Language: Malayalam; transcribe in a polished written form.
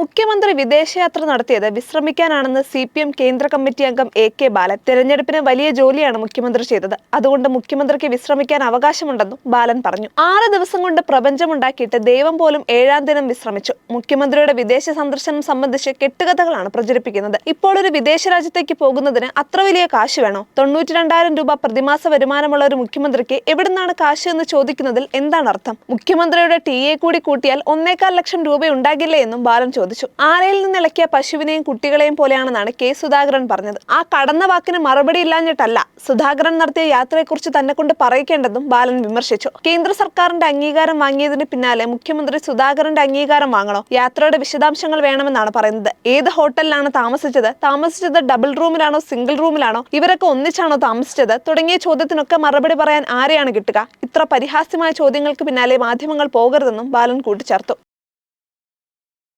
മുഖ്യമന്ത്രി വിദേശയാത്ര നടത്തിയത് വിശ്രമിക്കാനാണെന്ന് CPM കേന്ദ്ര കമ്മിറ്റി അംഗം AK ബാലൻ. തെരഞ്ഞെടുപ്പിന് വലിയ ജോലിയാണ് മുഖ്യമന്ത്രി ചെയ്തത്. അതുകൊണ്ട് മുഖ്യമന്ത്രിക്ക് വിശ്രമിക്കാൻ അവകാശമുണ്ടെന്നും ബാലൻ പറഞ്ഞു. 6 ദിവസം കൊണ്ട് പ്രപഞ്ചമുണ്ടാക്കിയിട്ട് ദൈവം പോലും 7-ാം ദിനം വിശ്രമിച്ചു. മുഖ്യമന്ത്രിയുടെ വിദേശ സന്ദർശനം സംബന്ധിച്ച് കെട്ടുകഥകളാണ് പ്രചരിപ്പിക്കുന്നത്. ഇപ്പോൾ ഒരു വിദേശ രാജ്യത്തേക്ക് പോകുന്നതിന് അത്ര വലിയ കാശ് വേണോ? 92,000 രൂപ പ്രതിമാസ വരുമാനമുള്ള ഒരു മുഖ്യമന്ത്രിക്ക് എവിടുന്നാണ് കാശ് എന്ന് ചോദിക്കുന്നതിൽ എന്താണ് അർത്ഥം? മുഖ്യമന്ത്രിയുടെ TA കൂടി കൂട്ടിയാൽ 1.25 ലക്ഷം രൂപ ഉണ്ടാകില്ലേ എന്നും ബാലൻ ചോദിച്ചു. ആരയിൽ നിന്നിളക്കിയ പശുവിനെയും കുട്ടികളെയും പോലെയാണെന്നാണ് K സുധാകരൻ പറഞ്ഞത്. ആ കടന്ന വാക്കിന് മറുപടി ഇല്ലാഞ്ഞിട്ടല്ല സുധാകരൻ നടത്തിയ യാത്രയെക്കുറിച്ച് തന്നെ കൊണ്ട് പറയിക്കേണ്ടെന്നും ബാലൻ വിമർശിച്ചു. കേന്ദ്ര സർക്കാരിന്റെ അംഗീകാരം വാങ്ങിയതിന് പിന്നാലെ മുഖ്യമന്ത്രി സുധാകരന്റെ അംഗീകാരം വാങ്ങണോ? യാത്രയുടെ വിശദാംശങ്ങൾ വേണമെന്നാണ് പറയുന്നത്. ഏത് ഹോട്ടലിലാണ് താമസിച്ചത് ഡബിൾ റൂമിലാണോ സിംഗിൾ റൂമിലാണോ, ഇവരൊക്കെ ഒന്നിച്ചാണോ താമസിച്ചത് തുടങ്ങിയ ചോദ്യത്തിനൊക്കെ മറുപടി പറയാൻ ആരെയാണ് കിട്ടുക? ഇത്ര പരിഹാസ്യമായ ചോദ്യങ്ങൾക്ക് പിന്നാലെ മാധ്യമങ്ങൾ പോകരുതെന്നും ബാലൻ കൂട്ടിച്ചേർത്തു.